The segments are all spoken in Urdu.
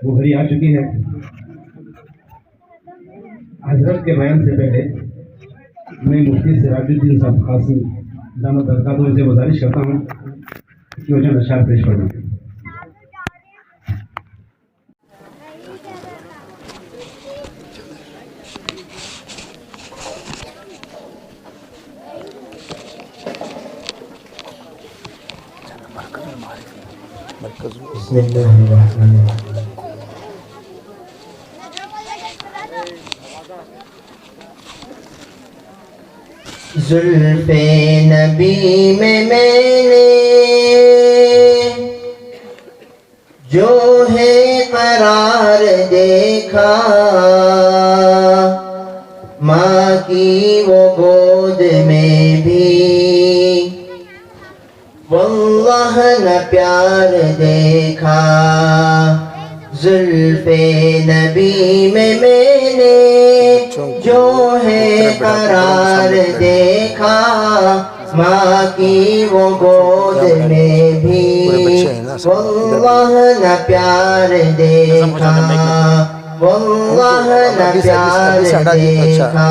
وہ گھڑی آ چکی ہے۔ حضرت کے بیان سے پہلے میں مفتی سراج الدین صاحب قاسمی دامت برکاتہ سے گزارش کرتا ہوں کہ وہ چند اشعار پیش کریں۔ بسم اللہ الرحمن الرحیم۔ زلف نبی میں نے جو ہے قرار دیکھا، ماں کی وہ گود میں بھی واللہ نہ پیار دیکھا۔ زلف نبی میں نے جو ہے قرار دیکھا، ماں کی وہ گود میں بھی واللہ نہ پیار دیکھا، واللہ نہ پیار دیکھا۔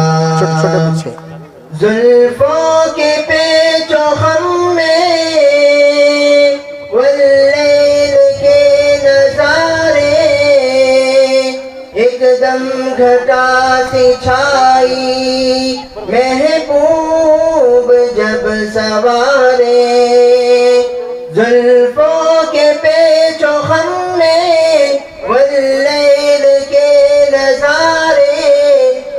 زلفوں کے پیچ و خم میں واللیل کے نظارے، ایک دم گھٹا سی چھائی محبوب جب سوارے۔ زلفوں کے پیچ و خم میں واللیل کے نظارے،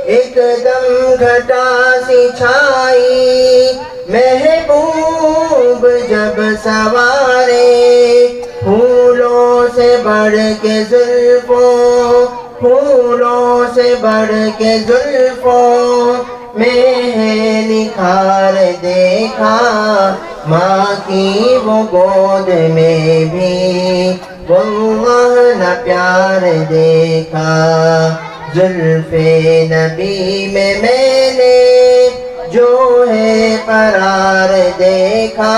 ایک دم گھٹا سی چھائی محبوب جب سوارے۔ پھولوں سے بڑھ کے زلفوں، پھولوں سے بڑھ کے زلفوں میں ہے نکھار دیکھا، ماں کی وہ گود میں بھی واللہ نہ پیار دیکھا۔ زلف نبی میں نے جو ہے قرار دیکھا،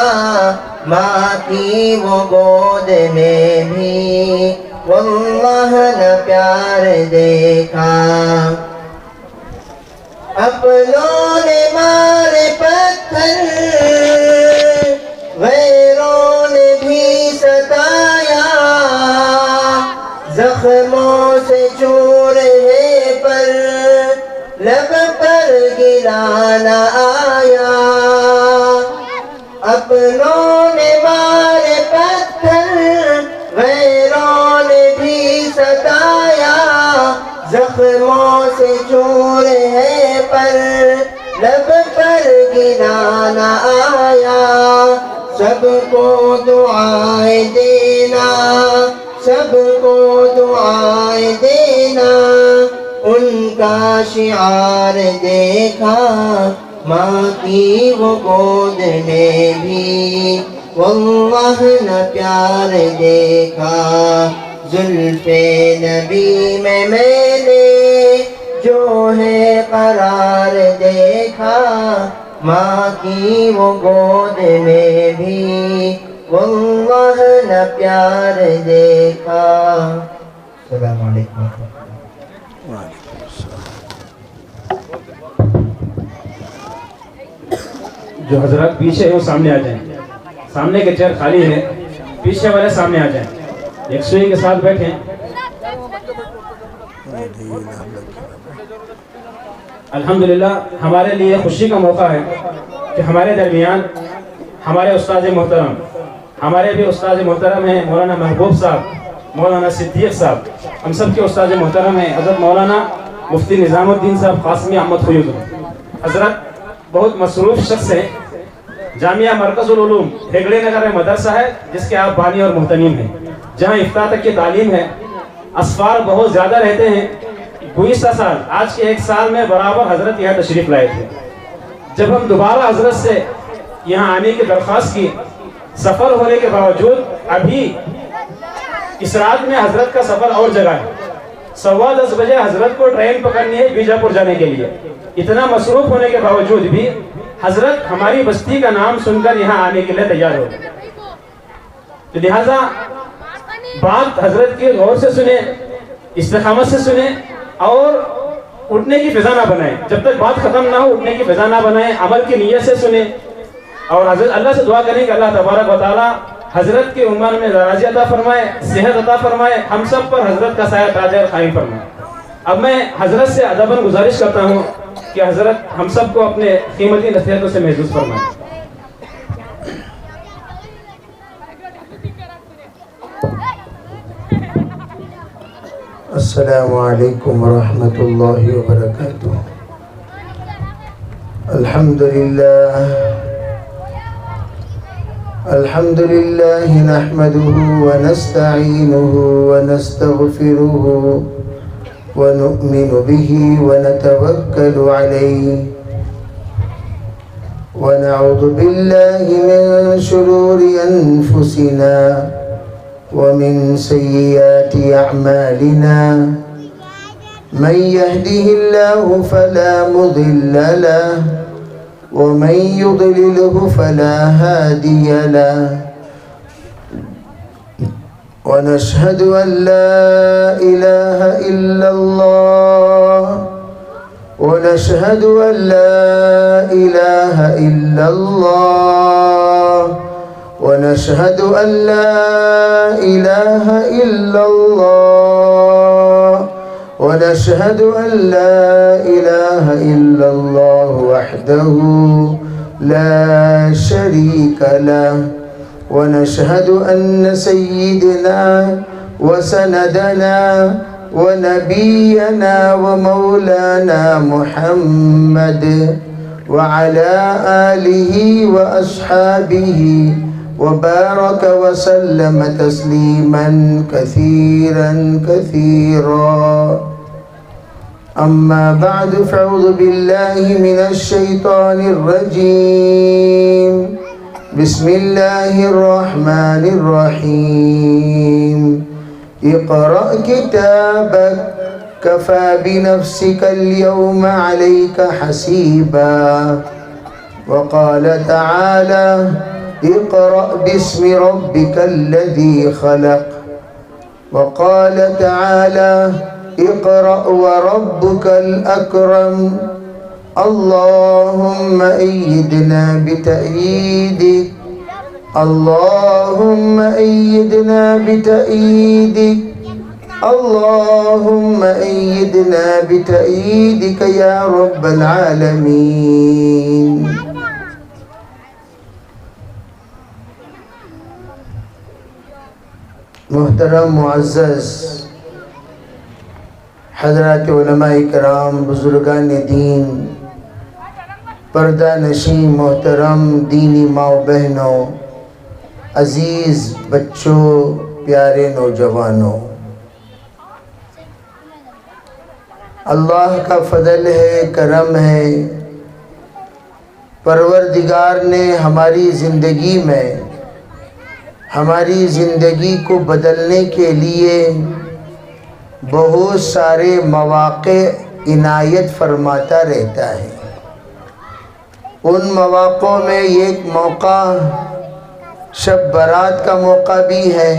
ماں کی وہ گود میں بھی واللہ نہ پیار دیکھا۔ اپنوں نے مارے پتھر، غیروں نے بھی ستایا، زخموں سے چور ہے پر لب پر گرا نہ آیا۔ اپنوں نے مارے پتھر، غیروں نے بھی ستایا، زخموں سے چور ہے پر لب پر گرا نہ آیا۔ سب کو دعائیں دینا، سب کو دعائیں دینا، ان کا شعار دیکھا، ماں کی وہ گود میں بھی واللہ نہ پیار دیکھا۔ زلف نبی میں نے جو ہے قرار دیکھا، ماں کی وہ گود میں بھی واللہ نہ پیار دیکھا۔ السلام علیکم۔ جو حضرات پیچھے ہیں وہ سامنے آ جائیں، سامنے کے چیئر خالی ہے، پیچھے والے سامنے آ جائیں، یکسوئی کے ساتھ بیٹھیں۔ الحمدللہ ہمارے لیے خوشی کا موقع ہے کہ ہمارے درمیان ہمارے استاد محترم، ہمارے بھی استاد محترم ہیں مولانا محبوب صاحب، مولانا صدیق صاحب، ہم سب کے استاد محترم ہیں حضرت مولانا مفتی نظام الدین صاحب قاسمی احمد فیوز۔ حضرت بہت مصروف شخص ہیں۔ جامعہ مرکز العلوم ہیگڑے نگر میں مدرسہ ہے جس کے آپ بانی اور محتمیم ہیں، جہاں افتاح تک کی تعلیم ہے۔ اسفار بہت زیادہ رہتے ہیں۔ 20 سال، آج کے 1 سال میں برابر حضرت یہاں تشریف لائے تھے۔ جب ہم دوبارہ حضرت سے یہاں آنے کی درخواست کی، سفر ہونے کے باوجود ابھی اس رات میں حضرت کا سفر اور جگہ ہے۔ 10:15 بجے حضرت کو ٹرین پکڑنی ہے بیجاپور جانے کے لیے۔ اتنا مصروف ہونے کے باوجود بھی حضرت ہماری بستی کا نام سن کر یہاں آنے کے لیے تیار ہو گئے۔ لہٰذا بات حضرت کی غور سے سنیں، استقامت سے سنیں، اور اٹھنے کی فضا نہ بنائیں. جب تک بات ختم نہ ہو اٹھنے کی فضا نہ بنائیں، عمل کی نیت سے سنیں، اور حضرت اللہ سے دعا کریں کہ اللہ تبارک و تعالی حضرت کی عمر میں دراجی عطا فرمائے، صحت عطا فرمائے، ہم سب پر حضرت کا سایہ تاج اور قائم فرمائے. اب میں حضرت سے ادباً گزارش کرتا ہوں کہ حضرت ہم سب کو اپنے قیمتی نصیحتوں سے محظوظ فرمائیں. السلام علیکم ورحمۃ اللہ وبرکاتہ. الحمد للہ نحمده ونستعینه ونستغفره ونؤمن به ونتوکل علیہ ونعوذ باللہ من شرور انفسنا ومن سيئات أعمالنا من يهده الله فلا مضل له ومن يضلله فلا هادي له ونشهد أن لا إله إلا الله ونشهد أن لا إله إلا الله ونشهد أن لا إله إلا الله ونشهد أن لا إله إلا الله وحده لا شريك له ونشهد أن سيدنا وسندنا ونبينا ومولانا محمد وعلى آله وأصحابه وبارك وسلم تسليما كثيرا كثيرا. أما بعد فأعوذ بالله من الشيطان الرجيم. بسم الله الرحمن الرحيم. اقرأ كتابك كفى بنفسك اليوم عليك حسيبا. وقال تعالى اقرأ باسم ربك الذي خلق. وقال تعالى اقرأ وربك الأكرم. اللهم أيدنا بتأييدك، اللهم أيدنا بتأييدك، اللهم أيدنا بتأييدك يا رب العالمين. محترم معزز حضرات علماء کرام، بزرگان دین، پردہ نشین محترم دینی ماں و بہنوں، عزیز بچوں، پیارے نوجوانوں، اللہ کا فضل ہے، کرم ہے، پروردگار نے ہماری زندگی میں ہماری زندگی کو بدلنے کے لیے بہت سارے مواقع عنایت فرماتا رہتا ہے. ان مواقعوں میں ایک موقع شب برات کا موقع بھی ہے،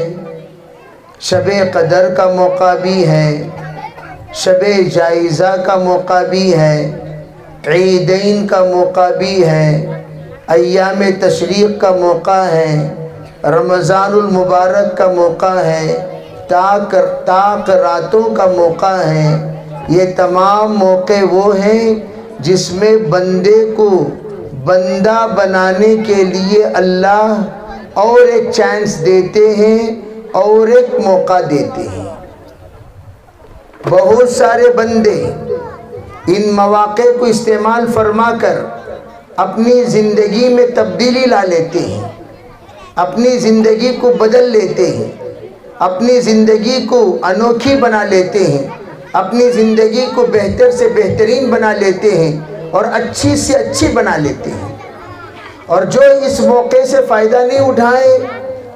شب قدر کا موقع بھی ہے، شب جائزہ کا موقع بھی ہے، عیدین کا موقع بھی ہے، ایام تشریق کا موقع ہے، رمضان المبارک کا موقع ہے، تاک راتوں کا موقع ہے. یہ تمام موقع وہ ہیں جس میں بندے کو بندہ بنانے کے لیے اللہ اور ایک چانس دیتے ہیں اور ایک موقع دیتے ہیں. بہت سارے بندے ان مواقع کو استعمال فرما کر اپنی زندگی میں تبدیلی لا لیتے ہیں، اپنی زندگی کو بدل لیتے ہیں، اپنی زندگی کو انوکھی بنا لیتے ہیں، اپنی زندگی کو بہتر سے بہترین بنا لیتے ہیں اور اچھی سے اچھی بنا لیتے ہیں. اور جو اس موقع سے فائدہ نہیں اٹھائے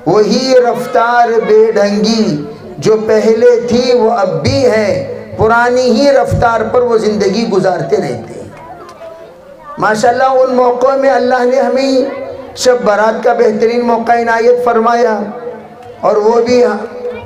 وہی رفتار بے ڈھنگی جو پہلے تھی وہ اب بھی ہے، پرانی ہی رفتار پر وہ زندگی گزارتے رہتے ہیں. ماشاءاللہ ان موقعوں میں اللہ نے ہمیں شب برات کا بہترین موقع عنایت فرمایا، اور وہ بھی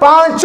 5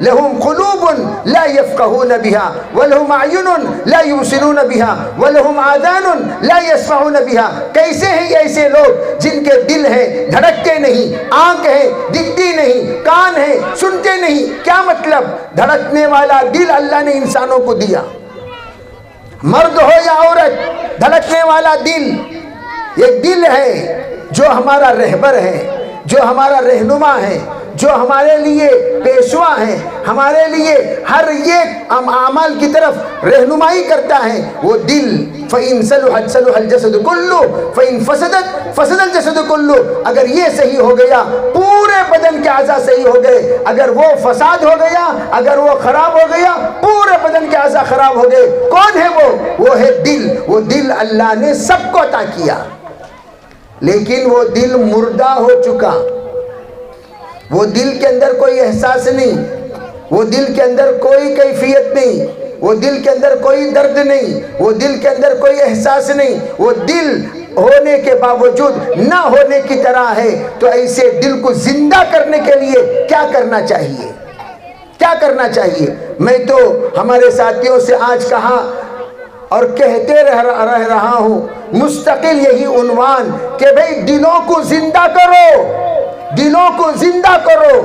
لهم قلوب لا يفقهون بها ولهم اعین لا یبصرون بها ولهم آذان لا يسمعون بها. کیسے ہیں ایسے لوگ جن کے دل ہیں دھڑکتے نہیں، آنکھ ہے دکھتی نہیں، کان ہے سنتے نہیں. کیا مطلب؟ دھڑکنے والا دل اللہ نے انسانوں کو دیا، مرد ہو یا عورت، دھڑکنے والا دل. ایک دل ہے جو ہمارا رہبر ہے، جو ہمارا رہنما ہے، جو ہمارے لیے پیشوا ہے، ہمارے لیے ہر ایک اعمال کی طرف رہنمائی کرتا ہے. وہ دل فَإِن صَلُحَتْ صَلُحَ الْجَسَدُ كُلُّهُ وَإِن فَسَدَتْ فَسَدَ الْجَسَدُ كُلُّهُ. اگر یہ صحیح ہو گیا پورے بدن کے اعضاء صحیح ہو گئے، اگر وہ فساد ہو گیا، اگر وہ خراب ہو گیا پورے بدن کے اعضاء خراب ہو گئے. کون ہے وہ ہے دل. وہ دل اللہ نے سب کو عطا کیا، لیکن وہ دل مردہ ہو چکا. وہ دل کے اندر کوئی احساس نہیں، وہ دل کے اندر کوئی کیفیت نہیں، وہ دل کے اندر کوئی درد نہیں، وہ دل کے اندر کوئی احساس نہیں. وہ دل ہونے کے باوجود نہ ہونے کی طرح ہے. تو ایسے دل کو زندہ کرنے کے لیے کیا کرنا چاہیے؟ کیا کرنا چاہیے؟ میں تو ہمارے ساتھیوں سے آج کہا اور کہتے رہ رہا ہوں، مستقل یہی عنوان کہ بھئی دلوں کو زندہ کرو، دلوں کو زندہ کرو،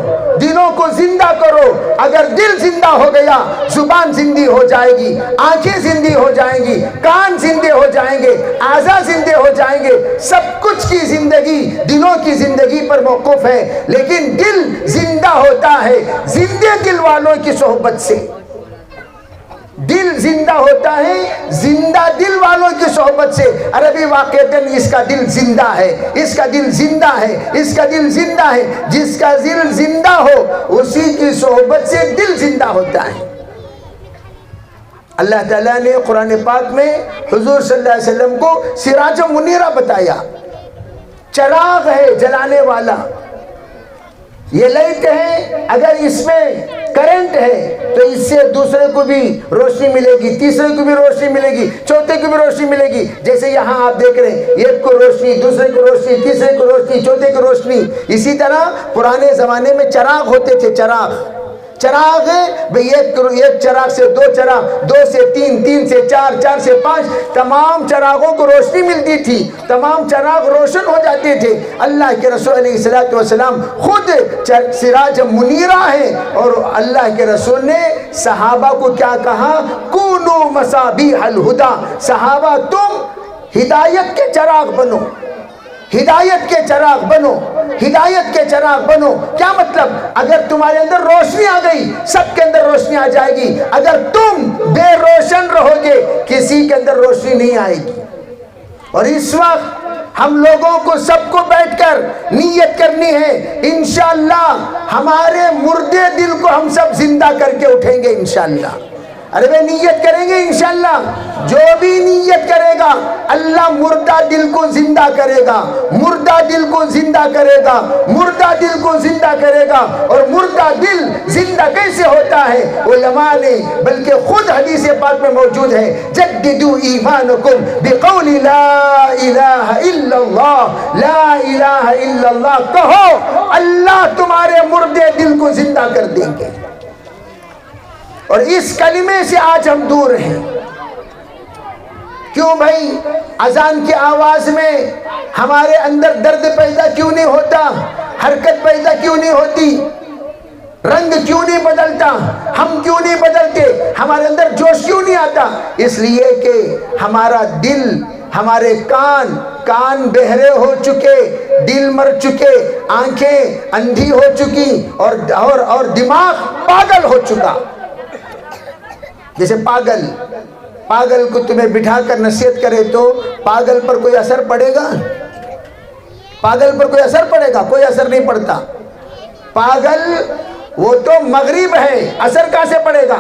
دلوں کو زندہ کرو. اگر دل زندہ ہو گیا زبان زندہ ہو جائے گی، آنکھیں زندہ ہو جائیں گی، کان زندہ ہو جائیں گے، اعضاء زندہ ہو جائیں گے. سب کچھ کی زندگی دلوں کی زندگی پر موقوف ہے. لیکن دل زندہ ہوتا ہے زندہ دل والوں کی صحبت سے. دل زندہ ہوتا ہے زندہ دل والوں کی صحبت سے. عربی واقعتاً اس کا دل زندہ ہے، اس کا دل زندہ ہے، اس کا دل زندہ ہے. جس کا دل زندہ ہو اسی کی صحبت سے دل زندہ ہوتا ہے. اللہ تعالیٰ نے قرآن پاک میں حضور صلی اللہ علیہ وسلم کو سراج منیرہ بتایا، چراغ ہے جلانے والا. یہ لائٹ ہے، اگر اس میں کرنٹ ہے تو اس سے دوسرے کو بھی روشنی ملے گی، تیسرے کو بھی روشنی ملے گی، چوتھے کو بھی روشنی ملے گی. جیسے یہاں آپ دیکھ رہے ہیں، ایک کو روشنی، دوسرے کو روشنی، تیسرے کو روشنی، چوتھے کو روشنی. اسی طرح پرانے زمانے میں چراغ ہوتے تھے. چراغ ہے بھئی ایک چراغ سے دو چراغ، دو سے تین، تین سے چار، چار سے پانچ، تمام چراغوں کو روشنی ملتی تھی، تمام چراغ روشن ہو جاتے تھے. اللہ کے رسول علیہ السلام خود سراج منیرہ ہیں. اور اللہ کے رسول نے صحابہ کو کیا کہا؟ کونو مصابیح الہدی. صحابہ تم ہدایت کے چراغ بنو، ہدایت کے چراغ بنو، ہدایت کے چراغ بنو. کیا مطلب؟ اگر تمہارے اندر روشنی آ گئی سب کے اندر روشنی آ جائے گی. اگر تم بے روشن رہو گے کسی کے اندر روشنی نہیں آئے گی. اور اس وقت ہم لوگوں کو سب کو بیٹھ کر نیت کرنی ہے، انشاءاللہ ہمارے مردے دل کو ہم سب زندہ کر کے اٹھیں گے انشاءاللہ. ارے بھائی نیت کریں گے انشاءاللہ. جو بھی نیت کرے گا اللہ مردہ دل کو زندہ کرے گا، مردہ دل کو زندہ کرے گا، مردہ دل کو زندہ کرے گا. اور مردہ دل زندہ کیسے ہوتا ہے؟ علماء نے بلکہ خود حدیث پاک میں موجود ہے، جددوا ایمانکم بقول لا الہ الا اللہ، لا الہ الا اللہ کہو، اللہ تمہارے مردے دل کو زندہ کر دیں گے. اور اس کلمے سے آج ہم دور ہیں. کیوں بھائی؟ اذان کی آواز میں ہمارے اندر درد پیدا کیوں نہیں ہوتا؟ حرکت پیدا کیوں نہیں ہوتی؟ رنگ کیوں نہیں بدلتا؟ ہم کیوں نہیں بدلتے؟ ہمارے اندر جوش کیوں نہیں آتا؟ اس لیے کہ ہمارا دل، ہمارے کان بہرے ہو چکے، دل مر چکے، آنکھیں اندھی ہو چکی، اور دماغ پاگل ہو چکا. جیسے پاگل کو تمہیں بٹھا کر نصیحت کرے تو پاگل پر کوئی اثر پڑے گا؟ پاگل پر کوئی اثر پڑے گا؟ کوئی اثر نہیں پڑتا. پاگل وہ تو مغرب ہے، اثر کہاں سے پڑے گا؟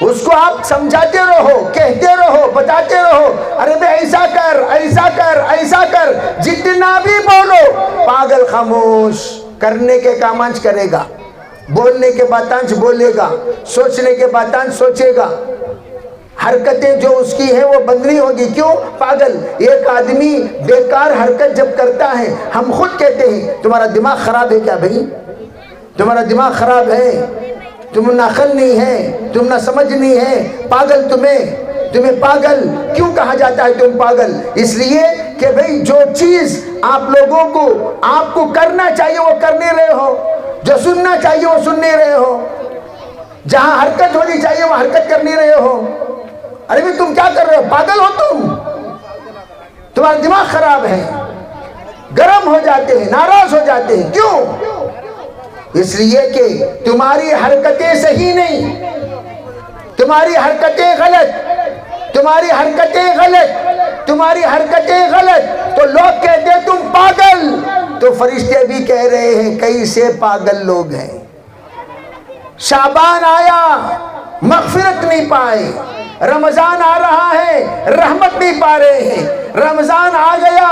اس کو آپ سمجھاتے رہو، کہتے رہو، بتاتے رہو، ارے بے ایسا کر، ایسا کر، ایسا کر، جتنا بھی بولو. پاگل خاموش، کرنے کے کامانچ کرے گا، بولنے کے باتانچ بولے گا، سوچنے کے باتانچ سوچے گا. حرکتیں جو اس کی ہیں وہ بند نہیں ہوگی. کیوں؟ پاگل. ایک آدمی بیکار حرکت جب کرتا ہے ہم خود کہتے ہیں تمہارا دماغ خراب ہے کیا بھائی؟ تمہارا دماغ خراب ہے. تم نہ عقل نہیں ہے، تم نہ سمجھ نہیں ہے، پاگل تمہیں پاگل کیوں کہا جاتا ہے؟ تم پاگل اس لیے کہ بھئی جو چیز آپ لوگوں کو آپ کو کرنا چاہیے وہ کر نہیں رہے ہو، جو سننا چاہیے وہ سن نہیں رہے ہو، جہاں حرکت ہونی چاہیے وہ حرکت کر نہیں رہے ہو۔ ارے بھی تم کیا کر رہے ہو؟ پاگل ہو تمہارا دماغ خراب ہے، گرم ہو جاتے ہیں، ناراض ہو جاتے ہیں، کیوں؟ اس لیے کہ تمہاری حرکتیں صحیح نہیں، تمہاری حرکتیں غلط، تمہاری حرکتیں غلط، تمہاری حرکتیں غلط، تو لوگ کہتے ہیں تم پاگل، تو فرشتے بھی کہہ رہے ہیں کیسے پاگل لوگ ہیں۔ شعبان آیا مغفرت نہیں پائے، رمضان آ رہا ہے رحمت نہیں پا رہے ہیں، رمضان آ گیا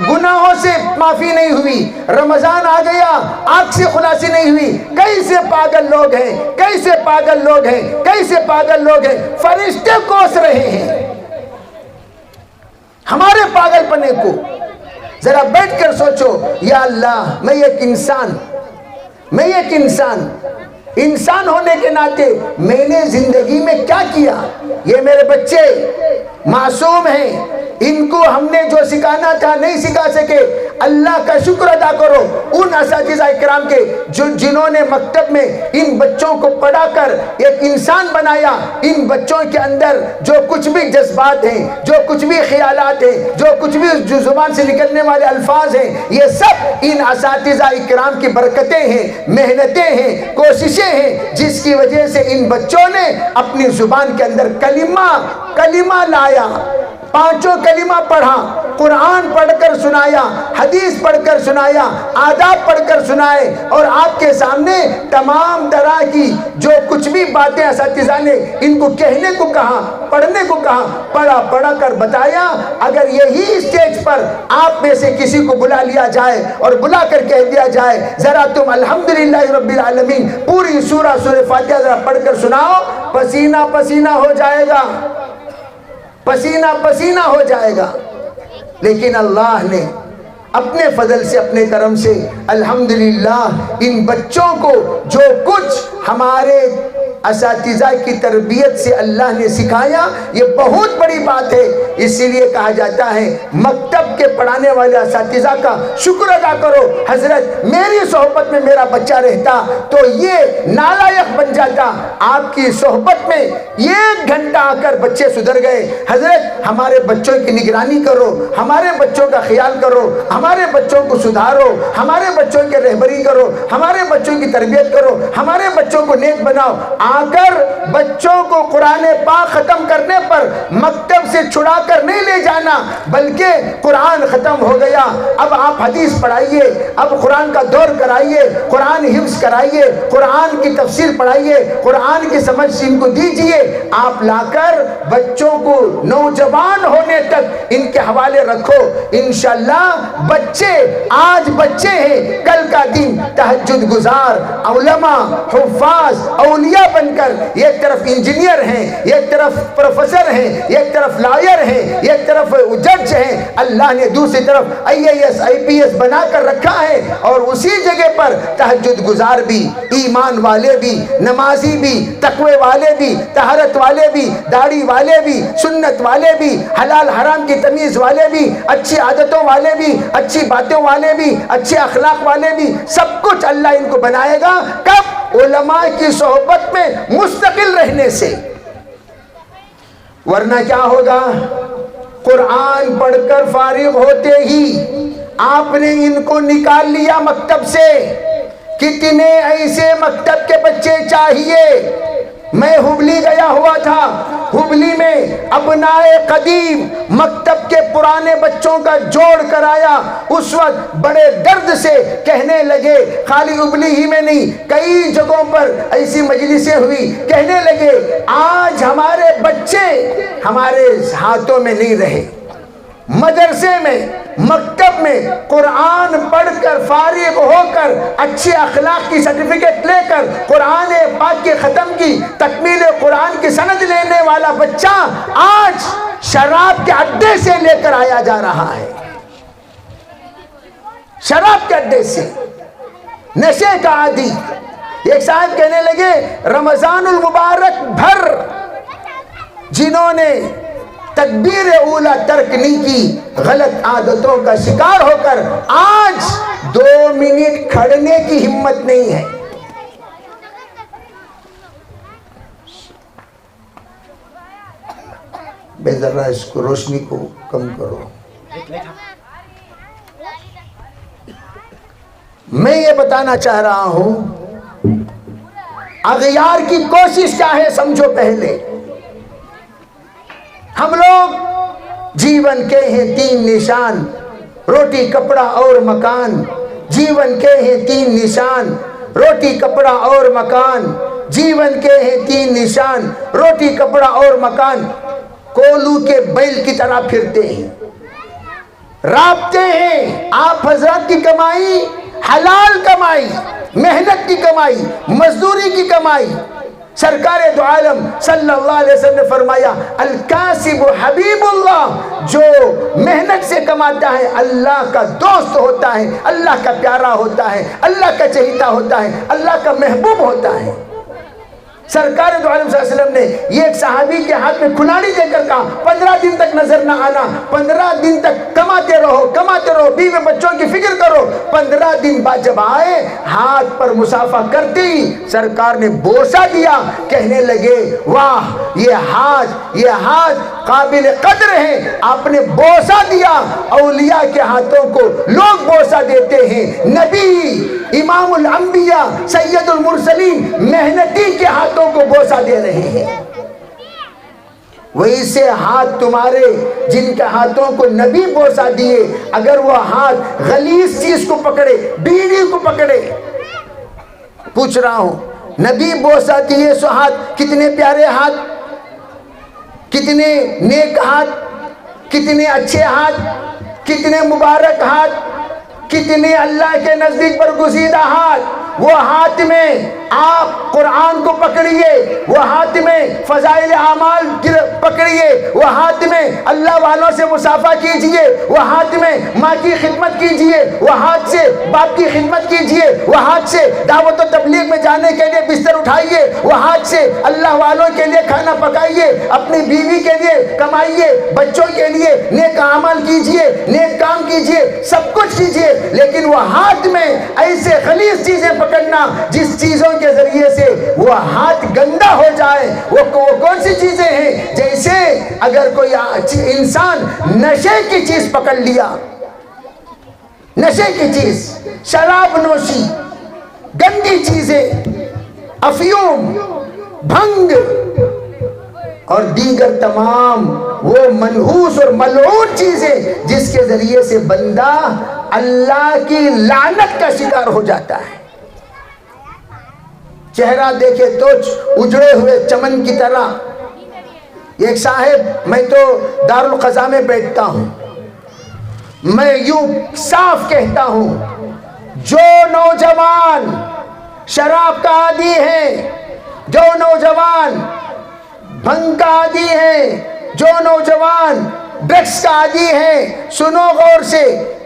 گناہوں سے معافی نہیں ہوئی، رمضان آ گیا آنکھ سے خلاصی نہیں ہوئی۔ کیسے پاگل لوگ ہیں، کیسے پاگل لوگ ہیں، کیسے پاگل لوگ ہیں۔ فرشتے کوس رہے ہیں ہمارے پاگل پنے کو۔ ذرا بیٹھ کر سوچو، یا اللہ میں ایک انسان ہونے کے ناطے میں نے زندگی میں کیا کیا؟ یہ میرے بچے معصوم ہیں، ان کو ہم نے جو سکھانا تھا نہیں سکھا سکے، اللہ کا شکر ادا کرو ان اساتذہ اکرام کے جنہوں نے مکتب میں ان بچوں کو پڑھا کر ایک انسان بنایا۔ ان بچوں کے اندر جو کچھ بھی جذبات ہیں، جو کچھ بھی خیالات ہیں، جو کچھ بھی جو زبان سے نکلنے والے الفاظ ہیں، یہ سب ان اساتذہ اکرام کی برکتیں ہیں، محنتیں ہیں، کوششیں ہیں، جس کی وجہ سے ان بچوں نے اپنی زبان کے اندر کلمہ لایا، پانچوں کلمہ پڑھا، قرآن پڑھ کر سنایا، حدیث پڑھ کر سنایا، آداب پڑھ کر سنائے، اور آپ کے سامنے تمام طرح کی جو کچھ بھی باتیں اساتذہ نے ان کو کہنے کو کہا، پڑھنے کو کہا، پڑھا کر بتایا۔ اگر یہی اسٹیج پر آپ میں سے کسی کو بلا لیا جائے اور بلا کر کہہ دیا جائے ذرا تم الحمدللہ رب العالمین پوری سورہ فاتحہ ذرا پڑھ کر سناؤ، پسینہ پسینہ ہو جائے گا، پسینہ پسینہ ہو جائے گا۔ لیکن اللہ نے اپنے فضل سے، اپنے کرم سے الحمدللہ ان بچوں کو جو کچھ ہمارے اساتذہ کی تربیت سے اللہ نے سکھایا، یہ بہت بڑی بات ہے۔ اسی لیے کہا جاتا ہے مکتب کے پڑھانے والے اساتذہ کا شکر ادا کرو۔ حضرت میری صحبت میں میرا بچہ رہتا تو یہ نالائق بن جاتا، آپ کی صحبت میں 1 گھنٹہ آ کر بچے سدھر گئے۔ حضرت ہمارے بچوں کی نگرانی کرو، ہمارے بچوں کا خیال کرو، ہمارے بچوں کو سدھارو، ہمارے بچوں کی رہبری کرو، ہمارے بچوں کی تربیت کرو، ہمارے بچوں کو نیک بناؤ۔ آ کر بچوں کو قرآن پاک ختم کرنے پر مکتب سے چھڑا کر نہیں لے جانا، بلکہ قرآن ختم ہو گیا، اب آپ حدیث پڑھائیے، اب قرآن کا دور کرائیے، قرآن حفظ کرائیے، قرآن کی تفسیر پڑھائیے، قرآن کی سمجھ ان کو دیجئے۔ آپ لا کر بچوں کو نوجوان ہونے تک ان کے حوالے رکھو، انشاءاللہ بچے آج بچے ہیں، کل کا دن تہجد گزار، علماء، حفاظ، اولیاء بن کر ایک طرف انجینئر ہیں، ایک طرف پروفیسر ہیں، ایک طرف لائر ہیں، ایک طرف جج ہیں، اللہ نے دوسری طرف IAS IPS بنا کر رکھا ہے، اور اسی جگہ پر تہجد گزار بھی، ایمان والے بھی، نمازی بھی، تقوی والے بھی، طہارت والے بھی، داڑھی والے بھی، سنت والے بھی، حلال حرام کی تمیز والے بھی، اچھی عادتوں والے بھی، اچھی باتوں والے بھی، اچھے اخلاق والے بھی، سب کچھ اللہ ان کو بنائے گا۔ کب؟ علماء کی صحبت میں مستقل رہنے سے، ورنہ کیا ہوگا؟ قرآن پڑھ کر فارغ ہوتے ہی آپ نے ان کو نکال لیا مکتب سے۔ کتنے ایسے مکتب کے بچے چاہیے؟ میں ہبلی گیا ہوا تھا، ہبلی میں ابنائے قدیم مکتب کے پرانے بچوں کا جوڑ کرایا، اس وقت بڑے درد سے کہنے لگے، خالی ہبلی ہی میں نہیں کئی جگہوں پر ایسی مجلسیں ہوئی، کہنے لگے آج ہمارے بچے ہمارے ہاتھوں میں نہیں رہے، مدرسے میں، مکتب میں قرآن پڑھ کر فارغ ہو کر اچھے اخلاق کی سرٹیفکیٹ لے کر قرآن پاک کے ختم کی تکمیل قرآن کی سند لینے والا بچہ آج شراب کے اڈے سے لے کر آیا جا رہا ہے، شراب کے اڈے سے، نشے کا عادی، ایک صاحب کہنے لگے رمضان المبارک بھر جنہوں نے تکبیر اولا ترک نہیں کی، غلط عادتوں کا شکار ہو کر آج 2 منٹ کھڑنے کی ہمت نہیں ہے۔ بے ذرا اس کو روشنی کو کم کرو۔ میں یہ بتانا چاہ رہا ہوں اغیار کی کوشش کیا ہے سمجھو پہلے۔ ہم لوگ جیون کے ہیں 3 نشان، روٹی کپڑا اور مکان۔ جیون کے ہیں 3 نشان، روٹی کپڑا اور مکان۔ جیون کے ہیں 3 نشان، روٹی کپڑا اور مکان۔ کولو کے بیل کی طرح پھرتے ہیں، رابطے ہیں۔ آپ حضرات کی کمائی حلال کمائی، محنت کی کمائی، مزدوری کی کمائی۔ سرکار دو عالم صلی اللہ علیہ وسلم نے فرمایا الکاسب حبیب اللہ، جو محنت سے کماتا ہے اللہ کا دوست ہوتا ہے، اللہ کا پیارا ہوتا ہے، اللہ کا چہیتا ہوتا ہے، اللہ کا محبوب ہوتا ہے۔ سرکار دو عالم صلی اللہ علیہ وسلم نے یہ ایک صحابی کے ہاتھ میں کھلاڑی دے کر کہا 15 دن تک نظر نہ آنا، 15 دن تک کماتے رہو، بیوی بچوں کی فکر کرو۔ 15 دن بعد جب آئے ہاتھ پر مسافہ کرتے ہی سرکار نے بوسہ دیا، کہنے لگے واہ یہ ہاتھ قابل قدر ہے، آپ نے بوسہ دیا۔ اولیاء کے ہاتھوں کو لوگ بوسہ دیتے ہیں، نبی امام الانبیاء سید المرسلین محنتی کے ہاتھوں کو بوسہ دے رہے ہیں۔ وہی سے ہاتھ تمہارے جن کے ہاتھوں کو نبی بوسہ دیے، اگر وہ ہاتھ غلیظ چیز کو پکڑے، بیڑی کو پکڑے، پوچھ رہا ہوں نبی بوسہ دیے سو ہاتھ کتنے پیارے ہاتھ، کتنے نیک ہاتھ، کتنے اچھے ہاتھ، کتنے مبارک ہاتھ، کتنے اللہ کے نزدیک برگزیدہ ہاتھ۔ وہ ہاتھ میں آپ قرآن کو پکڑیے، وہ ہاتھ میں فضائل اعمال پکڑیے، وہ ہاتھ میں اللہ والوں سے مصافحہ کیجئے، وہ ہاتھ میں ماں کی خدمت کیجئے، وہ ہاتھ سے باپ کی خدمت کیجئے، وہ ہاتھ سے دعوت و تبلیغ میں جانے کے لیے بستر اٹھائیے، وہ ہاتھ سے اللہ والوں کے لیے کھانا پکائیے، اپنی بیوی کے لیے کمائیے، بچوں کے لیے نیک اعمال کیجئے، نیک کام کیجئے، سب کچھ کیجئے، لیکن وہ ہاتھ میں ایسے غلیظ چیزیں پکڑنا جس چیزوں کے ذریعے سے وہ ہاتھ گندا ہو جائے، وہ کون سی چیزیں ہیں؟ جیسے اگر کوئی انسان نشے کی چیز پکڑ لیا، نشے کی چیز، شراب نوشی، گندی چیزیں، افیون، بھنگ اور دیگر تمام وہ منحوس اور ملعون چیزیں جس کے ذریعے سے بندہ اللہ کی لعنت کا شکار ہو جاتا ہے۔ چہرہ دیکھے تو اجڑے ہوئے چمن کی طرح۔ ایک صاحب، میں تو دارالقضا میں بیٹھتا ہوں، میں یوں صاف کہتا ہوں جو نوجوان شراب کا عادی ہے، جو نوجوان بھنگ کا عادی ہے، جو نوجوان ڈرگس کا عادی ہے، سنو غور سے،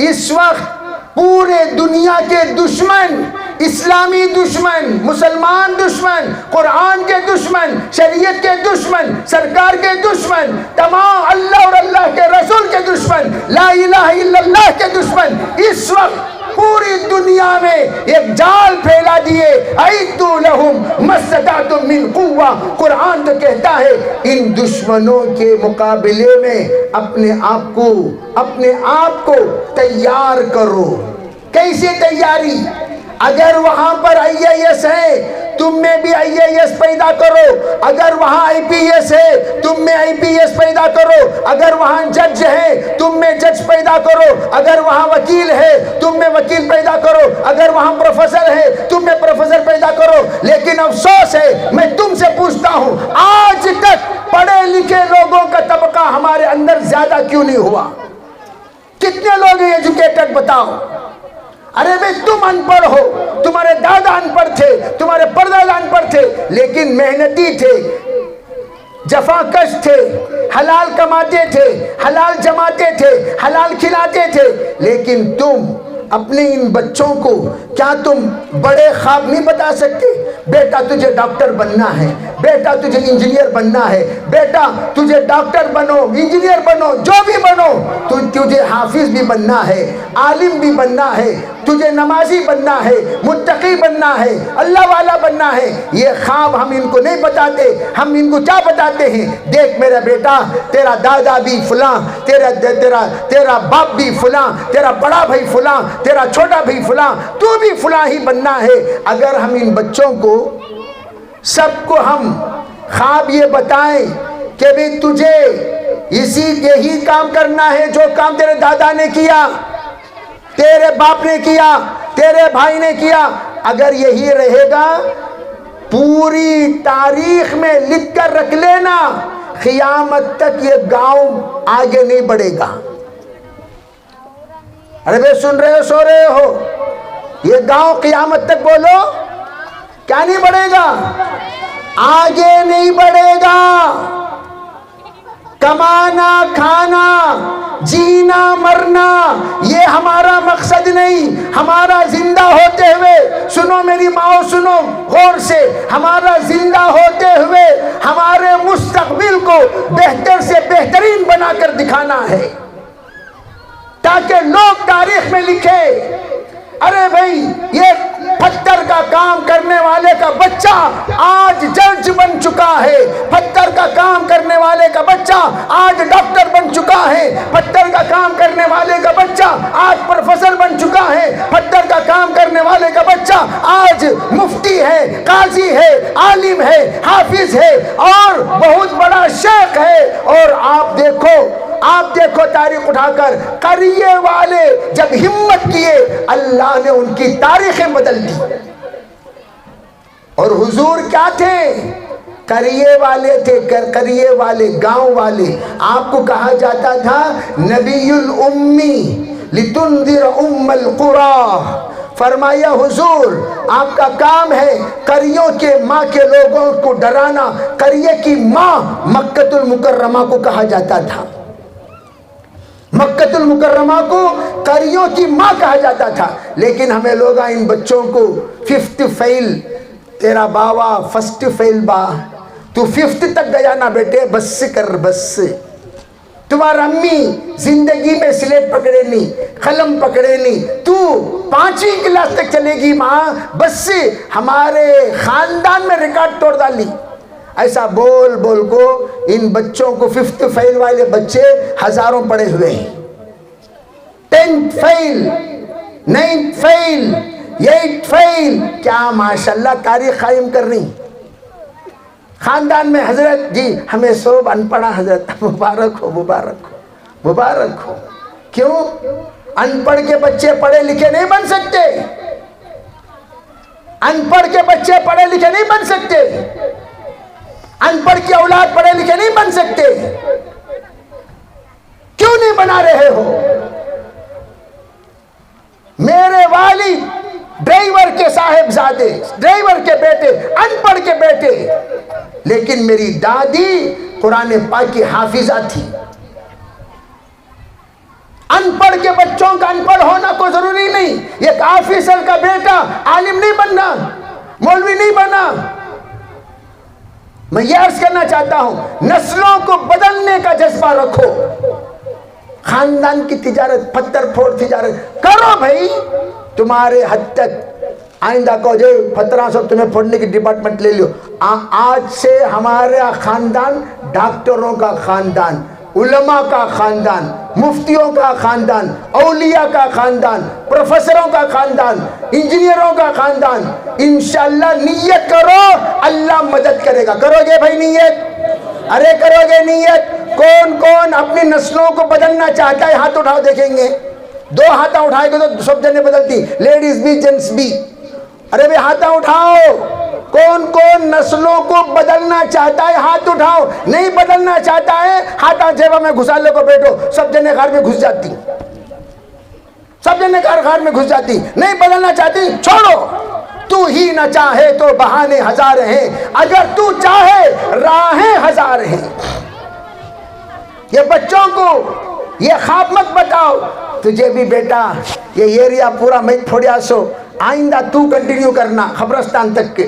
اس وقت پورے دنیا کے دشمن، اسلامی دشمن، مسلمان دشمن، قرآن کے دشمن، شریعت کے دشمن، سرکار کے دشمن، تمام اللہ اور اللہ کے رسول کے دشمن، لا الہ الا اللہ کے دشمن اس وقت پوری دنیا میں ایک جال پھیلا دیے، اعدوا لہم ما استطعتم من قوہ۔ قرآن تو کہتا ہے ان دشمنوں کے مقابلے میں اپنے آپ کو تیار کرو۔ کیسے تیاری؟ اگر وہاں پر IAS ہے تم میں بھی IAS پیدا کرو، اگر وہاں IPS ہے تم میں IPS پیدا کرو، اگر وہاں جج ہے تم میں جج پیدا کرو، اگر وہاں وکیل ہے تم میں وکیل پیدا کرو، اگر وہاں پروفیسر ہے تم میں پروفیسر پیدا کرو۔ لیکن افسوس ہے، میں تم سے پوچھتا ہوں آج تک پڑھے لکھے لوگوں کا طبقہ ہمارے اندر زیادہ کیوں نہیں ہوا؟ کتنے لوگ ہیں ایجوکیٹڈ بتاؤ؟ ارے بھئی تم ان پڑھ ہو، تمہارے دادا ان پڑھ تھے، تمہارے پردادا ان پڑھ تھے، لیکن محنتی تھے، جفا کش تھے، حلال کماتے تھے، حلال جماتے تھے، حلال کھلاتے تھے، لیکن تم اپنے ان بچوں کو کیا تم بڑے خواب نہیں بتا سکتے؟ بیٹا تجھے ڈاکٹر بننا ہے، بیٹا تجھے انجینئر بننا ہے، بیٹا تجھے ڈاکٹر بنو، انجینئر بنو، جو بھی بنو، تجھے حافظ بھی بننا ہے، عالم بھی بننا ہے، تجھے نمازی بننا ہے، متقی بننا ہے، اللہ والا بننا ہے۔ یہ خواب ہم ان کو نہیں بتاتے، ہم ان کو کیا بتاتے ہیں؟ دیکھ میرا بیٹا، تیرا دادا بھی فلاں، تیرا باپ بھی فلاں، تیرا بڑا بھائی فلاں، تیرا چھوٹا بھائی فلاں، تو بھی فلاں ہی بننا ہے۔ اگر ہم ان بچوں کو سب کو ہم خواب یہ بتائیں کہ بھی تجھے یہی کام کرنا ہے جو کام تیرے دادا نے کیا، تیرے باپ نے کیا، تیرے بھائی نے کیا، اگر یہی رہے گا پوری تاریخ میں لکھ کر رکھ لینا، قیامت تک یہ گاؤں آگے نہیں بڑھے گا۔ ارے بے سن رہے ہو، سو رہے ہو؟ یہ گاؤں قیامت تک بولو کیا نہیں بڑھے گا؟ آگے نہیں بڑھے گا۔ کمانا، کھانا، جینا، مرنا یہ ہمارا مقصد نہیں۔ ہمارا زندہ ہوتے ہوئے، سنو میری ماں، سنو غور سے، ہمارا زندہ ہوتے ہوئے ہمارے مستقبل کو بہتر سے بہترین بنا کر دکھانا ہے، تاکہ لوگ تاریخ میں لکھے ارے بھائی یہ پتھر کا کام کرنے والے کا بچہ آج جج بن چکا ہے، پتھر کا کام کرنے والے کا بچہ آج ڈاکٹر بن چکا ہے، پتھر کا کام کرنے والے کا بچہ آج پروفیسر بن چکا ہے، پتھر کا کام کرنے والے کا بچہ آج مفتی ہے، قاضی ہے، عالم ہے، حافظ ہے اور بہت بڑا شیخ ہے۔ اور آپ دیکھو تاریخ اٹھا کر، قریے والے جب ہمت کیے اللہ نے ان کی تاریخیں بدل دی۔ اور حضور کیا تھے؟ قریے والے تھے، قریے والے، گاؤں والے۔ آپ کو کہا جاتا تھا نبی الامی لتنذر ام القری۔ فرمایا حضور آپ کا کام ہے قریوں کے ماں کے لوگوں کو ڈرانا۔ قریے کی ماں مکہ المکرمہ کو کہا جاتا تھا، مکہ المکرمہ کو قریوں کی ماں کہا جاتا تھا۔ لیکن ہمیں لوگ ان بچوں کو 5th فیل، تیرا باوا 1st فیل با، تو 5th تک گیا نا بیٹے، بس کر بس۔ تمہارا امی زندگی میں سلیٹ پکڑے نہیں، قلم پکڑے نہیں، تو 5ویں کلاس تک چلے گی ماں، بس ہمارے خاندان میں ریکارڈ توڑ ڈالی۔ ایسا بول بول کو ان بچوں کو 5th فیل والے بچے ہزاروں پڑے ہوئے ہیں، 10th فیل، 9th فیل، 8th فیل، کیا ماشاءاللہ تاریخ قائم کرنی۔ خاندان میں حضرت جی ہمیں سب ان پڑھا حضرت، مبارک ہو مبارک ہو مبارک ہو۔ کیوں؟ ان پڑھ کے بچے پڑھے لکھے نہیں بن سکتے، ان پڑھ کے بچے پڑھے لکھے نہیں بن سکتے، ان پڑھ کی اولاد پڑھے لکھے نہیں بن سکتے۔ کیوں نہیں بنا رہے ہو؟ میرے والد ڈرائیور کے صاحبزادے، ڈرائیور کے بیٹے، ان پڑھ کے بیٹے، لیکن میری دادی قرآن پاک کی حافظہ تھی۔ ان پڑھ کے بچوں کا ان پڑھ ہونا کوئی ضروری نہیں۔ ایک آفیسر کا بیٹا عالم نہیں بننا، مولوی نہیں بنا۔ میں یہ عرض کرنا چاہتا ہوں نسلوں کو بدلنے کا جذبہ رکھو۔ خاندان کی تجارت، پتھر پھوڑ تجارت کرو بھائی، تمہارے حد تک آئندہ کو جو 1500 تمہیں پھوڑنے کی ڈپارٹمنٹ لے لیو۔ آج سے ہمارا خاندان ڈاکٹروں کا خاندان، علماء کا خاندان، مفتیوں کا خاندان، اولیاء کا خاندان، پروفیسروں کا خاندان، انجینئروں کا خاندان۔ انشاءاللہ نیت کرو، اللہ مدد کرے گا۔ کرو گے بھائی نیت؟ ارے کرو گے نیت؟ کون کون اپنی نسلوں کو بدلنا چاہتا ہے؟ ہاتھ اٹھاؤ دیکھیں گے۔ 2 ہاتھ اٹھائے گے تو سب جنے بدلتی، لیڈیز بھی جنس بھی۔ ارے بھائی ہاتھ اٹھاؤ، کون کون نسلوں کو بدلنا چاہتا ہے؟ ہاتھ اٹھاؤ۔ نہیں بدلنا چاہتا ہے ہاتھ جیبا میں گھسا لے کو بیٹھو، سب جنے گھر میں گھس جاتی، سب جنے گھر میں گھس جاتی۔ نہیں بدلنا چاہتی چھوڑو، تو ہی نہ چاہے تو بہانے ہزار ہیں، اگر تو چاہے راہیں ہزار ہیں۔ یہ بچوں کو یہ خواب مت بتاؤ، تجھے بھی بیٹا یہ ایریا پورا میں پھوڑیا سو، آئندہ تو کنٹینیو کرنا قبرستان تک کے،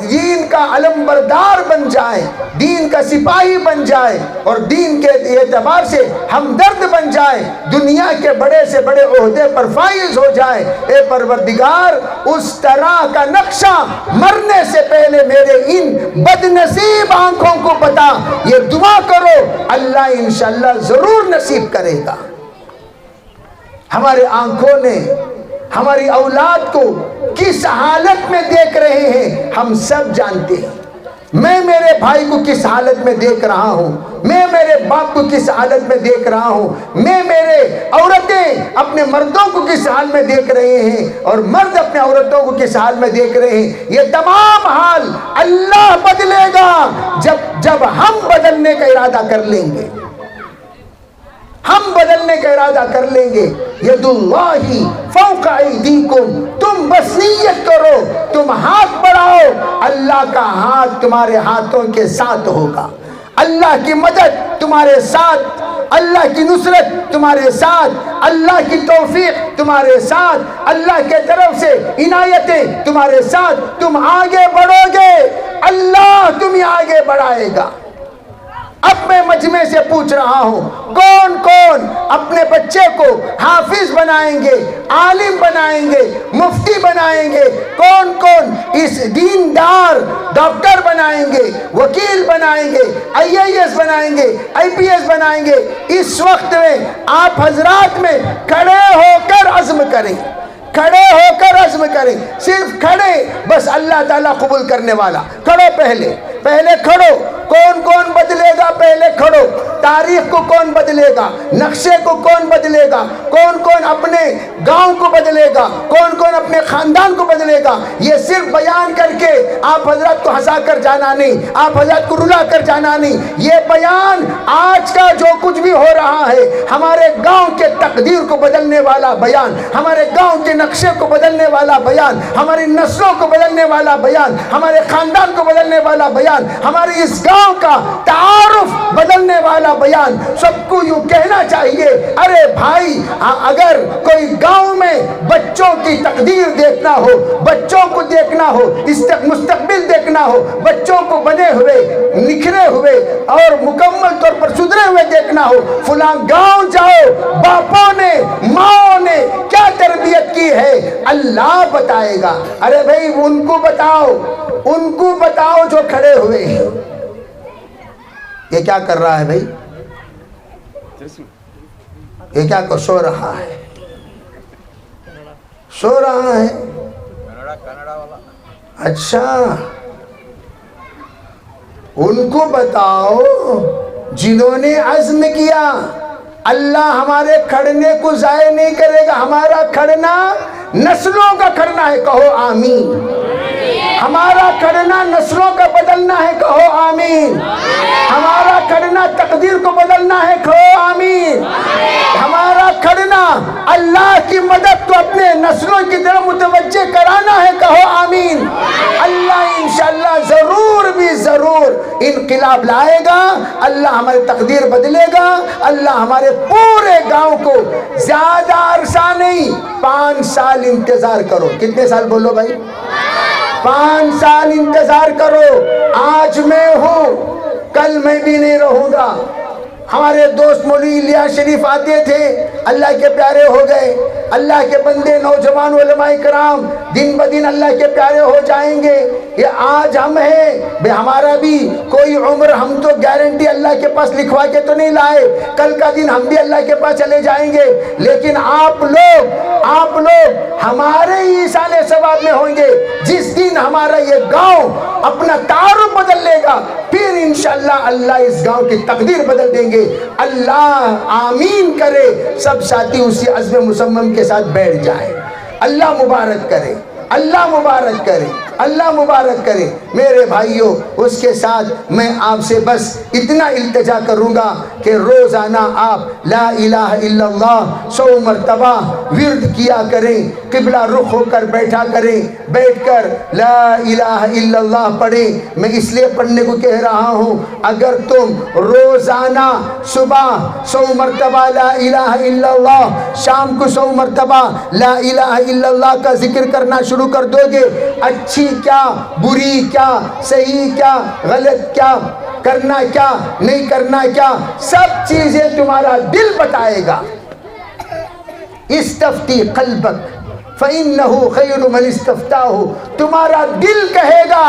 دین کا علم بردار بن جائیں، دین کا سپاہی بن جائیں اور دین کے اعتبار سے ہمدرد بن جائیں، دنیا کے بڑے سے بڑے عہدے پر فائز ہو جائیں۔ اے پروردگار اس طرح کا نقشہ مرنے سے پہلے میرے ان بد نصیب آنکھوں کو بتا، یہ دعا کرو، اللہ انشاءاللہ ضرور نصیب کرے گا۔ ہمارے آنکھوں نے ہماری اولاد کو کس حالت میں دیکھ رہے ہیں ہم سب جانتے ہیں۔ میں میرے بھائی کو کس حالت میں دیکھ رہا ہوں، میں میرے باپ کو کس حالت میں دیکھ رہا ہوں، میں میرے عورتیں اپنے مردوں کو کس حال میں دیکھ رہے ہیں اور مرد اپنے عورتوں کو کس حال میں دیکھ رہے ہیں۔ یہ تمام حال اللہ بدلے گا جب ہم بدلنے کا ارادہ کر لیں گے، ہم بدلنے کا ارادہ کر لیں گے۔ ید اللہ فوق ایدیکم، تم بس نیت کرو، تم ہاتھ بڑھاؤ، اللہ کا ہاتھ تمہارے ہاتھوں کے ساتھ ہوگا، اللہ کی مدد تمہارے ساتھ، اللہ کی نصرت تمہارے ساتھ، اللہ کی توفیق تمہارے ساتھ، اللہ کے طرف سے عنایتیں تمہارے ساتھ، تم آگے بڑھو گے، اللہ تمہیں آگے بڑھائے گا۔ اب میں مجمع سے پوچھ رہا ہوں، کون کون اپنے بچے کو حافظ بنائیں گے، عالم بنائیں گے، مفتی بنائیں گے؟ کون کون اس دیندار ڈاکٹر بنائیں گے، وکیل بنائیں گے، IAS بنائیں گے، IPS بنائیں گے؟ اس وقت میں آپ حضرات میں کھڑے ہو کر عزم کریں، کھڑے ہو کر عزم کریں، صرف کھڑے، بس اللہ تعالیٰ قبول کرنے والا۔ کھڑو، پہلے کھڑو۔ کون کون بدلے گا؟ پہلے کھڑو۔ تاریخ کو کون بدلے گا؟ نقشے کو کون بدلے گا؟ کون کون اپنے گاؤں کو بدلے گا؟ کون کون اپنے خاندان کو بدلے گا؟ یہ صرف بیان کر کے آپ حضرات کو ہنسا کر جانا نہیں، آپ حضرات کو رلا کر جانا نہیں۔ یہ بیان آج کا جو کچھ بھی ہو رہا ہے، ہمارے گاؤں کے تقدیر کو بدلنے والا بیان، ہمارے گاؤں کے نقشے کو بدلنے والا بیان، ہماری نسلوں کو بدلنے والا بیان، ہمارے خاندان کو بدلنے والا بیان، ہماری اس گاؤں کا تعارف بدلنے والا بیان۔ سب کو یوں کہنا چاہیے، ارے بھائی، اگر کوئی گاؤں میں بچوں کی تقدیر دیکھنا ہو، بچوں کو دیکھنا ہو، مستقبل دیکھنا ہو، بچوں کو بنے ہوئے، نکھرے ہوئے اور مکمل طور پر سدھرے ہوئے دیکھنا ہو، فلاں گاؤں جاؤ، باپوں نے ماں نے کیا تربیت کی ہے اللہ بتائے گا۔ ارے بھائی ان کو بتاؤ جو کھڑے ہوئے ہیں۔ یہ کیا کر رہا ہے بھائی؟ یہ کیا سو رہا ہے؟ سو رہا ہے؟ اچھا، ان کو بتاؤ جنہوں نے عزم کیا اللہ ہمارے کھڑنے کو ضائع نہیں کرے گا، ہمارا کھڑنا نسلوں کا کھڑنا ہے، کہو آمین۔ ہمارا کھڑنا نسلوں کا بدلنا ہے، کہو آمین۔ ہمارا کھڑنا تقدیر کو بدلنا ہے، کہو آمین۔ ہمارا کھڑنا اللہ کی مدد کو اپنے نسلوں کی طرف متوجہ کرانا ہے، کہو آمین۔ اللہ انشاءاللہ ضرور بھی ضرور انقلاب لائے گا، اللہ ہماری تقدیر بدلے گا، اللہ ہمارے پورے گاؤں کو زیادہ عرصہ نہیں 5 سال انتظار کرو۔ کتنے سال بولو بھائی؟ 5 سال انتظار کرو۔ آج میں ہوں، کل میں بھی نہیں رہوں گا۔ ہمارے دوست مولوی الیاس شریف آتے تھے، اللہ کے پیارے ہو گئے۔ اللہ کے بندے نوجوان علماء کرام دن بدن اللہ کے پیارے ہو جائیں گے۔ یہ آج ہم ہیں، ہمارا بھی کوئی عمر، ہم تو گارنٹی اللہ کے پاس لکھوا کے تو نہیں لائے، کل کا دن ہم بھی اللہ کے پاس چلے جائیں گے، لیکن آپ لوگ ہمارے ہی سال ثواب میں ہوں گے۔ جس دن ہمارا یہ گاؤں اپنا تعارف بدل لے گا، پھر انشاءاللہ اللہ اس گاؤں کی تقدیر بدل دیں گے۔ اللہ آمین کرے، سب ساتھی اسی عزم مصمم کے ساتھ بیٹھ جائیں۔ اللہ مبارک کرے، اللہ مبارک کرے، اللہ مبارک کرے۔ میرے بھائیوں، اس کے ساتھ میں آپ سے بس اتنا التجا کروں گا کہ روزانہ آپ لا الہ الا اللہ 100 مرتبہ ورد کیا کریں، قبلہ رخ ہو کر بیٹھا کریں، بیٹھ کر لا الہ الا اللہ پڑھیں۔ میں اس لیے پڑھنے کو کہہ رہا ہوں، اگر تم روزانہ صبح 100 مرتبہ لا الہ الا اللہ، شام کو 100 مرتبہ لا الہ الا اللہ کا ذکر کرنا شروع کر دو گے، اچھی کیا, بری کیا, صحیح کیا, غلط کیا, کرنا کیا, نہیں کرنا کیا, سب چیزیں تمہارا دل بتائے گا. استفتی قلبک فإنہ خیر من استفتاہ, تمہارا دل کہے گا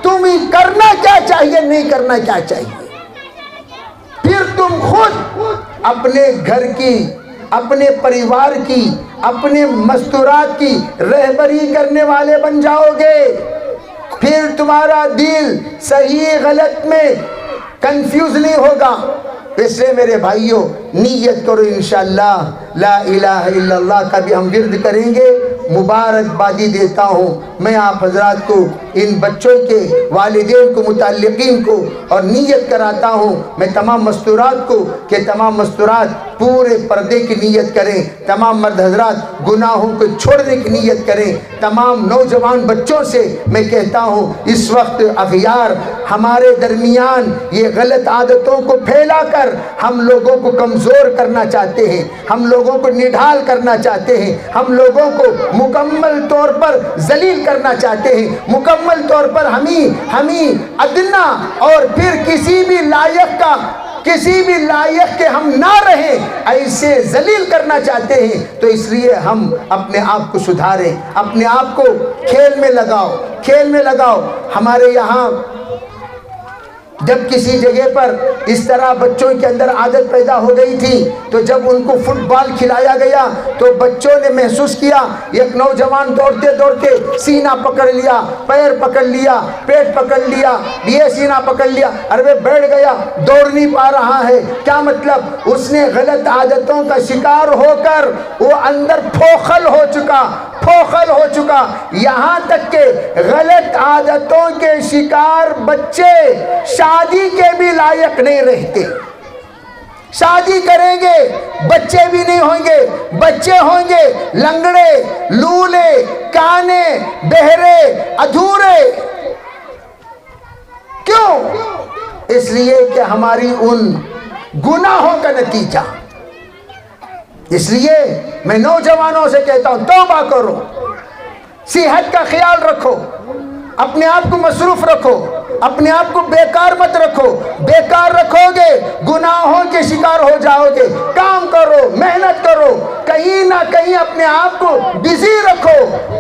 تمہیں کرنا کیا چاہیے, نہیں کرنا کیا چاہیے. پھر تم خود اپنے گھر کی, اپنے پریوار کی, اپنے مستورات کی رہبری کرنے والے بن جاؤ گے. پھر تمہارا دل صحیح غلط میں کنفیوز نہیں ہوگا. اس لیے میرے بھائیوں نیت کرو, انشاءاللہ لا الہ الا اللہ کا بھی ہم ورد کریں گے. مبارکبادی دیتا ہوں میں آپ حضرات کو, ان بچوں کے والدین کو, متعلقین کو, اور نیت کراتا ہوں میں تمام مستورات کو کہ تمام مستورات پورے پردے کی نیت کریں. تمام مرد حضرات گناہوں کو چھوڑنے کی نیت کریں. تمام نوجوان بچوں سے میں کہتا ہوں اس وقت اغیار ہمارے درمیان یہ غلط عادتوں کو پھیلا کر ہم لوگوں کو کمزور کرنا چاہتے ہیں, ہم لوگوں کو نڈھال کرنا چاہتے ہیں, ہم لوگوں کو مکمل طور پر ذلیل کرنا چاہتے ہیں, مکمل طور پر ہمیں ادنا اور پھر کسی بھی لائق کے ہم نہ رہیں ایسے ذلیل کرنا چاہتے ہیں. تو اس لیے ہم اپنے آپ کو سدھاریں, اپنے آپ کو کھیل میں لگاؤ. ہمارے یہاں جب کسی جگہ پر اس طرح بچوں کے اندر عادت پیدا ہو گئی تھی تو جب ان کو فٹ بال کھلایا گیا تو بچوں نے محسوس کیا, ایک نوجوان دوڑتے دوڑتے سینہ پکڑ لیا, پیر پکڑ لیا, پیٹ پکڑ لیا, یہ سینہ پکڑ لیا, ارے بیٹھ گیا, دوڑ نہیں پا رہا ہے. کیا مطلب, اس نے غلط عادتوں کا شکار ہو کر وہ اندر پھوکھل ہو چکا. یہاں تک کہ غلط عادتوں کے شکار بچے شادی کے بھی لائق نہیں رہتے. شادی کریں گے بچے بھی نہیں ہوں گے, بچے ہوں گے لنگڑے, لولے, کانے, بہرے, ادھورے. کیوں؟ اس لیے کہ ہماری ان گناہوں کا نتیجہ. اس لیے میں نوجوانوں سے کہتا ہوں توبہ کرو, صحت کا خیال رکھو, اپنے آپ کو مصروف رکھو, اپنے آپ کو بیکار مت رکھو. بیکار رکھو گے گناہوں کے شکار ہو جاؤ گے. کام کرو, محنت کرو, کہیں نہ کہیں اپنے آپ کو بزی رکھو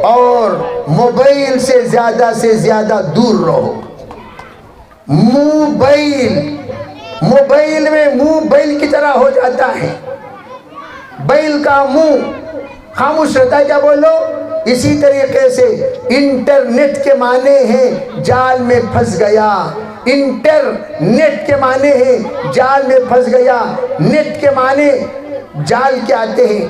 اور موبائل سے زیادہ دور رہو. موبائل میں منہ بیل کی طرح ہو جاتا ہے. بیل کا منہ خاموش رہتا ہے, کیا بولو. اسی طریقے سے انٹرنیٹ کے معنی ہیں جال میں پھنس گیا. انٹرنیٹ کے معنی ہیں جال میں پھنس گیا. نیٹ کے معنی جال کے آتے ہیں,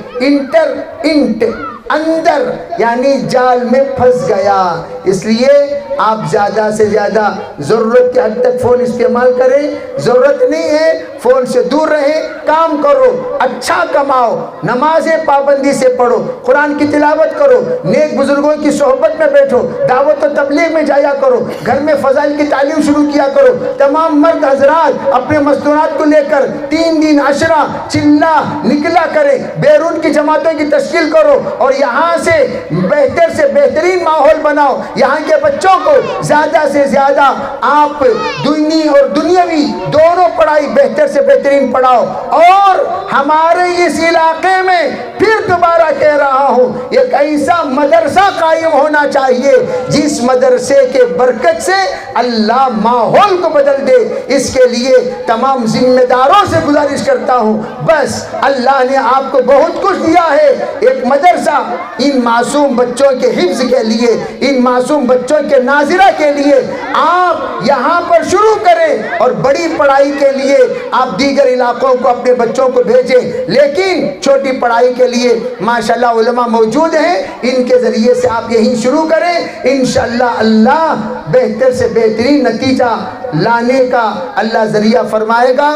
انٹ اندر یعنی جال میں پھنس گیا. اس لیے آپ زیادہ سے زیادہ ضرورت کے حد تک فون استعمال کریں, ضرورت نہیں ہے فون سے دور رہیں. کام کرو, اچھا کماؤ, نمازیں پابندی سے پڑھو, قرآن کی تلاوت کرو, نیک بزرگوں کی صحبت میں بیٹھو, دعوت و تبلیغ میں جایا کرو, گھر میں فضائل کی تعلیم شروع کیا کرو. تمام مرد حضرات اپنے مستورات کو لے کر 3 دن عشرہ چلا نکلا کریں, بیرون کی جماعتوں کی تشکیل کرو اور یہاں سے بہترین ماحول بناؤ. یہاں کے بچوں کو زیادہ سے زیادہ آپ دینی اور دنیاوی دونوں پڑھائی بہتر سے بہترین پڑھاؤ. اور ہمارے اس علاقے میں پھر دوبارہ کہہ رہا ہوں ایک ایسا مدرسہ قائم ہونا چاہیے جس مدرسے کے برکت سے اللہ ماحول کو بدل دے. اس کے لیے تمام ذمہ داروں سے گزارش کرتا ہوں, بس اللہ نے آپ کو بہت کچھ دیا ہے. ایک مدرسہ ان معصوم بچوں کے حفظ کے لیے, ان معصوم بچوں کے ناظرہ کے لیے آپ یہاں پر شروع کریں اور بڑی پڑھائی کے لیے آپ دیگر علاقوں کو اپنے بچوں کو بھیجیں. لیکن چھوٹی پڑھائی کے لیے ماشاءاللہ علماء موجود ہیں, ان کے ذریعے سے آپ یہیں شروع کریں. انشاءاللہ اللہ بہتر سے بہترین نتیجہ لانے کا اللہ ذریعہ فرمائے گا.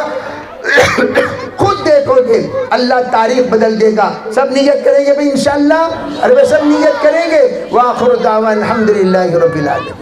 خود دیکھو گے اللہ تاریخ بدل دے گا. سب نیت کریں گے بھئی انشاءاللہ, ارے سب نیت کریں گے. وآخر دعوانا الحمدللہ رب العالمین.